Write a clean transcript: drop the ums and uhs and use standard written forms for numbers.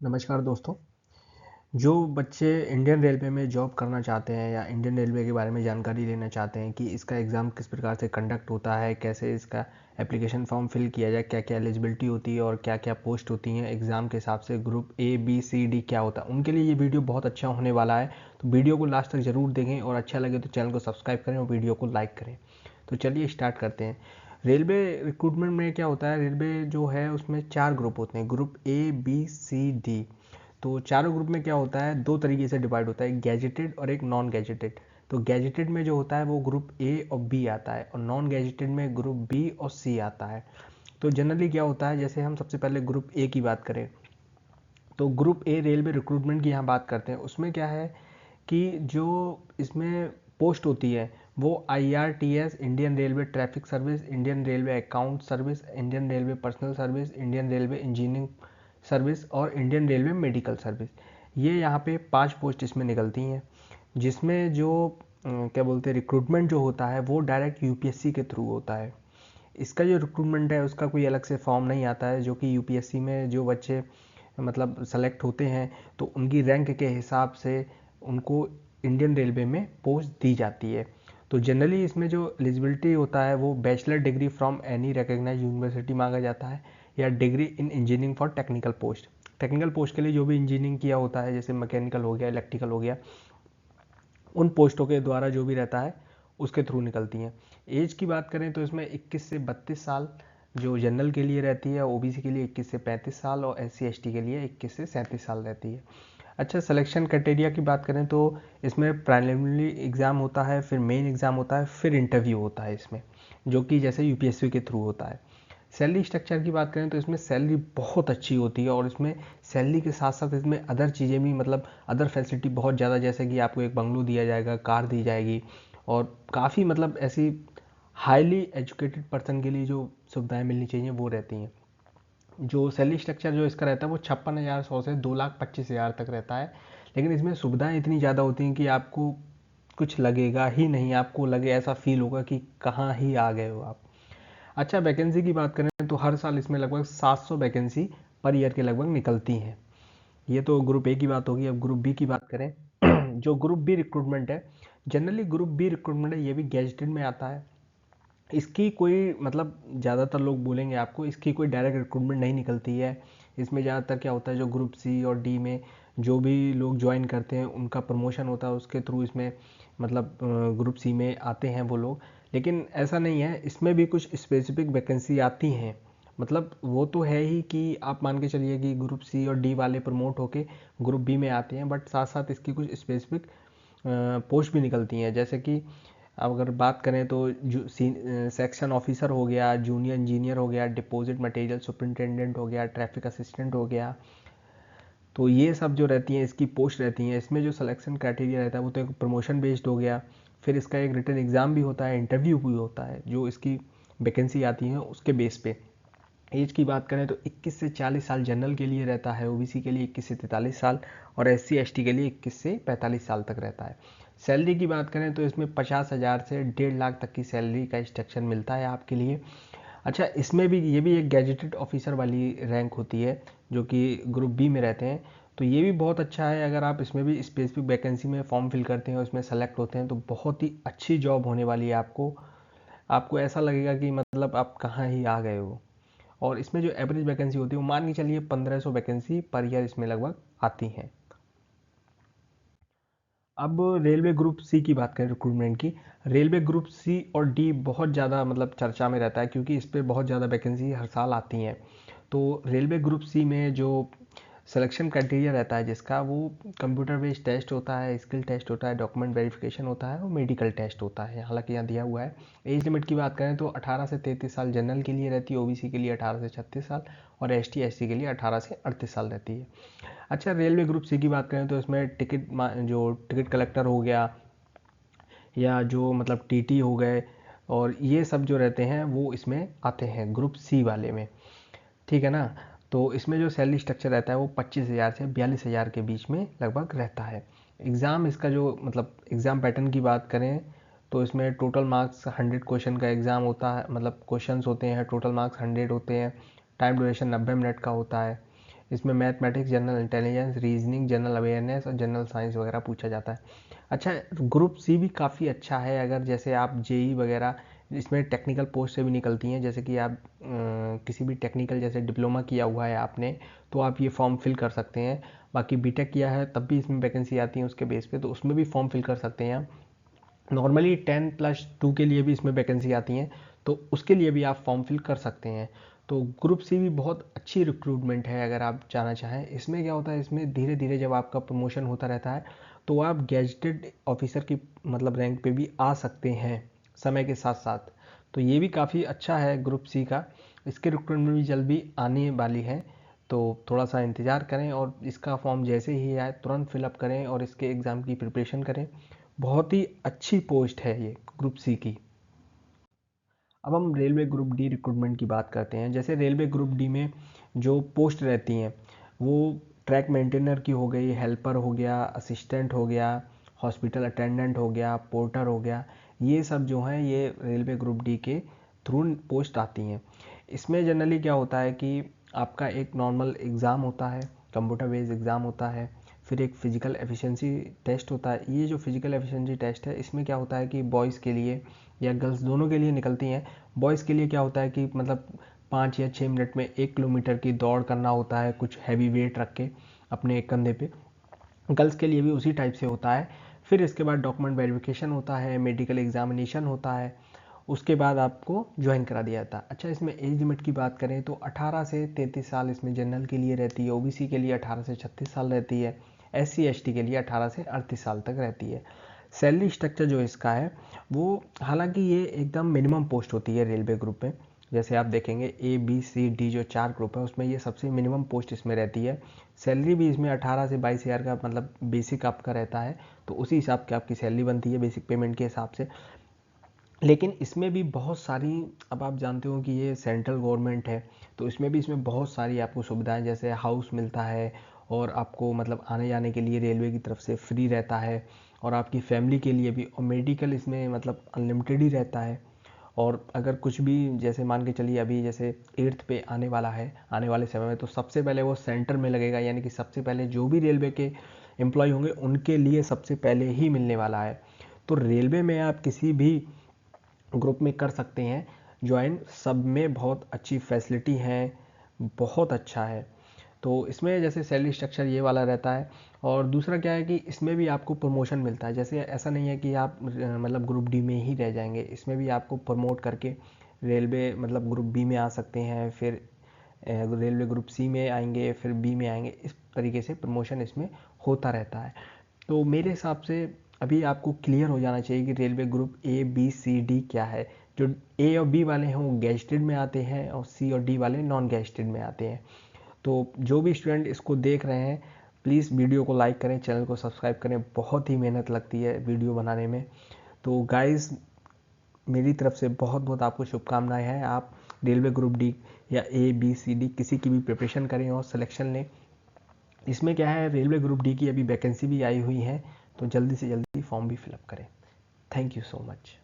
नमस्कार दोस्तों। जो बच्चे इंडियन रेलवे में जॉब करना चाहते हैं या इंडियन रेलवे के बारे में जानकारी लेना चाहते हैं कि इसका एग्ज़ाम किस प्रकार से कंडक्ट होता है, कैसे इसका एप्लीकेशन फॉर्म फिल किया जाए, क्या क्या एलिजिबिलिटी होती है और क्या क्या पोस्ट होती हैं एग्ज़ाम के हिसाब से, group A B C D क्या होता है, उनके लिए ये वीडियो बहुत अच्छा होने वाला है। तो वीडियो को लास्ट तक ज़रूर देखें और अच्छा लगे तो चैनल को सब्सक्राइब करें और वीडियो को लाइक करें। तो चलिए स्टार्ट करते हैं। रेलवे रिक्रूटमेंट में क्या होता है, रेलवे जो है उसमें 4 ग्रुप होते हैं, group A B C D. तो चारों ग्रुप में क्या होता है, दो तरीके से डिवाइड होता है, एक गैजेटेड और एक नॉन गैजेटेड। तो गैजेटेड में जो होता है वो ग्रुप ए और बी आता है और नॉन गैजेटेड में ग्रुप बी और सी आता है। तो जनरली क्या होता है, जैसे हम सबसे पहले ग्रुप ए की बात करें तो ग्रुप ए रेलवे रिक्रूटमेंट की यहाँ बात करते हैं। उसमें क्या है कि जो इसमें पोस्ट होती है वो IRTS, Indian railway traffic service, Indian railway account service, Indian railway personal service, Indian railway engineering service और इंडियन रेलवे मेडिकल सर्विस। ये यहाँ पे 5 पोस्ट इसमें निकलती हैं, जिसमें जो क्या बोलते हैं रिक्रूटमेंट जो होता है वो डायरेक्ट यूपीएससी के थ्रू होता है। इसका जो रिक्रूटमेंट है उसका कोई अलग से फॉर्म नहीं आता है, जो कि यूपीएससी में जो बच्चे मतलब सेलेक्ट होते हैं तो उनकी रैंक के हिसाब से उनको इंडियन रेलवे में पोस्ट दी जाती है। तो जनरली इसमें जो एलिजिबिलिटी होता है वो bachelor degree from any recognise university मांगा जाता है या degree in engineering for technical post. Technical post के लिए जो भी इंजीनियरिंग किया होता है, जैसे मैकेनिकल हो गया, इलेक्ट्रिकल हो गया, उन पोस्टों के द्वारा जो भी रहता है उसके थ्रू निकलती हैं। एज की बात करें तो इसमें 21 से 32 साल जो जनरल के लिए रहती है, ओबीसी के लिए 21 से 35 साल और SC ST के लिए 21 से 37 साल रहती है। अच्छा, सिलेक्शन क्राइटेरिया की बात करें तो इसमें प्राइमरी एग्ज़ाम होता है, फिर मेन एग्ज़ाम होता है, फिर इंटरव्यू होता है इसमें, जो कि जैसे यूपीएससी के थ्रू होता है। सैलरी स्ट्रक्चर की बात करें तो इसमें सैलरी बहुत अच्छी होती है और इसमें सैलरी के साथ साथ इसमें अदर चीज़ें भी, मतलब अदर फैसिलिटी बहुत ज़्यादा, जैसे कि आपको एक बंगलो दिया जाएगा, कार दी जाएगी और काफ़ी मतलब ऐसी हाईली एजुकेटेड पर्सन के लिए जो सुविधाएं मिलनी चाहिए वो रहती हैं। जो सैलरी स्ट्रक्चर जो इसका रहता है वो 56,100 से 2,25,000 तक रहता है। लेकिन इसमें सुविधाएं इतनी ज़्यादा होती हैं कि आपको कुछ लगेगा ही नहीं, आपको लगे ऐसा फील होगा कि कहाँ ही आ गए हो आप। अच्छा, वैकेंसी की बात करें तो हर साल इसमें लगभग 700 वैकेंसी पर ईयर के लगभग निकलती हैं। ये तो ग्रुप ए की बात होगी। अब ग्रुप बी की बात करें जो ग्रुप बी रिक्रूटमेंट है, जनरली ग्रुप बी रिक्रूटमेंट है, ये भी गैजेटेड में आता है। इसकी कोई मतलब ज़्यादातर लोग बोलेंगे आपको इसकी कोई डायरेक्ट रिक्रूटमेंट नहीं निकलती है। इसमें ज़्यादातर क्या होता है, जो ग्रुप सी और डी में जो भी लोग ज्वाइन करते हैं उनका प्रमोशन होता है, उसके थ्रू इसमें मतलब ग्रुप सी में आते हैं वो लोग। लेकिन ऐसा नहीं है, इसमें भी कुछ स्पेसिफिक वैकेंसी आती हैं। मतलब वो तो है ही कि आप मान के चलिए कि ग्रुप सी और डी वाले प्रमोट होके ग्रुप बी में आते हैं, बट साथ साथ इसकी कुछ स्पेसिफिक पोस्ट भी निकलती हैं। जैसे कि अब अगर बात करें तो सेक्शन ऑफिसर हो गया, जूनियर इंजीनियर हो गया, डिपॉजिट मटेरियल सुपरिंटेंडेंट हो गया, ट्रैफिक असिस्टेंट हो गया। तो ये सब जो रहती हैं इसकी पोस्ट रहती हैं। इसमें जो सिलेक्शन क्राइटेरिया रहता है वो तो एक प्रमोशन बेस्ड हो गया, फिर इसका एक रिटन एग्ज़ाम भी होता है, इंटरव्यू भी होता है, जो इसकी वैकेंसी आती है उसके बेस पे। एज की बात करें तो 21 से 40 साल जनरल के लिए रहता है, ओबीसी के लिए 21 से 43 साल और SC ST के लिए 21 से 45 साल तक रहता है। सैलरी की बात करें तो इसमें 50,000 से 1.5 लाख तक की सैलरी का इंस्ट्रक्शन मिलता है आपके लिए। अच्छा, इसमें भी ये भी एक गैजेटेड ऑफिसर वाली रैंक होती है जो कि ग्रुप बी में रहते हैं। तो ये भी बहुत अच्छा है, अगर आप इसमें भी स्पेसिफिक वैकेंसी में फॉर्म फिल करते हैं और इसमें सेलेक्ट होते हैं तो बहुत ही अच्छी जॉब होने वाली है आपको। आपको ऐसा लगेगा कि मतलब आप कहाँ ही आ गए हो। और इसमें जो एवरेज वैकेंसी होती है वो मान के चलिए 1500 वैकेंसी पर ईयर इसमें लगभग आती हैं। अब रेलवे ग्रुप सी की बात करें रिक्रूटमेंट की। रेलवे ग्रुप सी और डी बहुत ज़्यादा मतलब चर्चा में रहता है क्योंकि इस पर बहुत ज़्यादा वैकेंसी हर साल आती हैं। तो रेलवे ग्रुप सी में जो सिलेक्शन क्राइटेरिया रहता है जिसका, वो कंप्यूटर बेस्ड टेस्ट होता है, स्किल टेस्ट होता है, डॉक्यूमेंट वेरिफिकेशन होता है और मेडिकल टेस्ट होता है। हालांकि यहाँ दिया हुआ है। एज लिमिट की बात करें तो 18 से 33 साल जनरल के लिए रहती है, ओबीसी के लिए 18 से 36 साल और ST SC के लिए 18 से 38 साल रहती है। अच्छा, रेलवे ग्रुप सी की बात करें तो इसमें जो टिकट कलेक्टर हो गया या जो मतलब TT हो गए और ये सब जो रहते हैं वो इसमें आते हैं ग्रुप सी वाले में। ठीक है ना। तो इसमें जो सैलरी स्ट्रक्चर रहता है वो 25,000 से 42,000 के बीच में लगभग रहता है। एग्ज़ाम इसका जो मतलब एग्ज़ाम पैटर्न की बात करें तो इसमें टोटल मार्क्स 100 क्वेश्चन का एग्ज़ाम होता है, मतलब क्वेश्चंस होते हैं, टोटल मार्क्स 100 होते हैं। टाइम ड्यूरेशन 90 मिनट का होता है। इसमें mathematics, general intelligence, reasoning, general awareness और जनरल साइंस वगैरह पूछा जाता है। अच्छा, ग्रुप सी भी काफ़ी अच्छा है। अगर जैसे आप जेई वगैरह, इसमें टेक्निकल पोस्ट से भी निकलती हैं, जैसे कि आप किसी भी टेक्निकल जैसे डिप्लोमा किया हुआ है आपने, तो आप ये फॉर्म फिल कर सकते हैं। बाकी बीटेक किया है तब भी इसमें वैकेंसी आती है उसके बेस पे, तो उसमें भी फॉर्म फिल कर सकते हैं। नॉर्मली 10+2 के लिए भी इसमें वैकेंसी आती हैं, तो उसके लिए भी आप फॉर्म फिल कर सकते हैं। तो ग्रुप सी भी बहुत अच्छी रिक्रूटमेंट है अगर आप जाना चाहें। इसमें क्या होता है, इसमें धीरे धीरे जब आपका प्रमोशन होता रहता है तो आप गैजेटेड ऑफिसर की मतलब रैंक पे भी आ सकते हैं समय के साथ साथ। तो ये भी काफ़ी अच्छा है ग्रुप सी का। इसकी रिक्रूटमेंट भी जल्दी आने वाली है, तो थोड़ा सा इंतज़ार करें और इसका फॉर्म जैसे ही आए तुरंत फिलअप करें और इसके एग्ज़ाम की प्रिपरेशन करें। बहुत ही अच्छी पोस्ट है ये ग्रुप सी की। अब हम रेलवे ग्रुप डी रिक्रूटमेंट की बात करते हैं। जैसे रेलवे ग्रुप डी में जो पोस्ट रहती हैं वो ट्रैक मेंटेनर की हो गई, हेल्पर हो गया, असिस्टेंट हो गया, हॉस्पिटल अटेंडेंट हो गया, पोर्टर हो गया, ये सब जो हैं ये रेलवे ग्रुप डी के थ्रू पोस्ट आती हैं। इसमें जनरली क्या होता है कि आपका एक नॉर्मल एग्ज़ाम होता है, कंप्यूटर बेस्ड एग्ज़ाम होता है, फिर एक फ़िज़िकल एफिशिएंसी टेस्ट होता है। ये जो फ़िज़िकल एफिशिएंसी टेस्ट है इसमें क्या होता है कि बॉयज़ के लिए या गर्ल्स दोनों के लिए निकलती हैं। बॉयज़ के लिए क्या होता है कि मतलब 5 या 6 मिनट में 1 किलोमीटर की दौड़ करना होता है, कुछ हैवी वेट रख के अपने कंधे पे। गर्ल्स के लिए भी उसी टाइप से होता है। फिर इसके बाद डॉक्यूमेंट वेरिफिकेशन होता है, मेडिकल एग्जामिनेशन होता है, उसके बाद आपको ज्वाइन करा दिया जाता है। अच्छा, इसमें एज लिमिट की बात करें तो 18 से 33 साल इसमें जनरल के लिए रहती है, ओबीसी के लिए 18 से 36 साल रहती है, एससी एसटी के लिए 18 से 38 साल तक रहती है। सैलरी स्ट्रक्चर जो इसका है वो, हालांकि ये एकदम मिनिमम पोस्ट होती है रेलवे ग्रुप में। जैसे आप देखेंगे ए बी सी डी जो 4 ग्रुप है उसमें ये सबसे मिनिमम पोस्ट इसमें रहती है। सैलरी भी इसमें 18 से 22 हज़ार का मतलब बेसिक आपका रहता है, तो उसी हिसाब की आपकी सैलरी बनती है बेसिक पेमेंट के हिसाब से। लेकिन इसमें भी बहुत सारी, अब आप जानते हो कि ये सेंट्रल गवर्नमेंट है, तो इसमें भी इसमें बहुत सारी आपको सुविधाएं, जैसे हाउस मिलता है और आपको मतलब आने जाने के लिए रेलवे की तरफ से फ्री रहता है, और आपकी फैमिली के लिए भी, और मेडिकल इसमें मतलब अनलिमिटेड ही रहता है। और अगर कुछ भी जैसे मान के चलिए अभी जैसे 8th पे आने वाला है, आने वाले समय में, तो सबसे पहले वो सेंटर में लगेगा, यानी कि सबसे पहले जो भी रेलवे के एम्प्लॉय होंगे उनके लिए सबसे पहले ही मिलने वाला है। तो रेलवे में आप किसी भी ग्रुप में कर सकते हैं ज्वाइन, सब में बहुत अच्छी फैसिलिटी है, बहुत अच्छा है। तो इसमें जैसे सैलरी स्ट्रक्चर ये वाला रहता है। और दूसरा क्या है कि इसमें भी आपको प्रमोशन मिलता है। जैसे ऐसा नहीं है कि आप मतलब ग्रुप डी में ही रह जाएंगे, इसमें भी आपको प्रमोट करके रेलवे मतलब ग्रुप बी में आ सकते हैं, फिर रेलवे ग्रुप सी में आएंगे, फिर बी में आएंगे। इस तरीके से प्रमोशन इसमें होता रहता है। तो मेरे हिसाब से अभी आपको क्लियर हो जाना चाहिए कि railway group A B C D क्या है। जो ए और बी वाले हैं वो गैजेटेड में आते हैं और सी और डी वाले नॉन गैजेटेड में आते हैं। तो जो भी स्टूडेंट इसको देख रहे हैं प्लीज़ वीडियो को लाइक करें, चैनल को सब्सक्राइब करें, बहुत ही मेहनत लगती है वीडियो बनाने में। तो गाइस, मेरी तरफ से बहुत बहुत आपको शुभकामनाएं हैं। आप रेलवे ग्रुप डी या ए बी सी डी किसी की भी प्रिपरेशन करें और सिलेक्शन लें। इसमें क्या है, रेलवे ग्रुप डी की अभी वैकेंसी भी आई हुई है, तो जल्दी से जल्दी फॉर्म भी फिलअप करें। Thank you so much.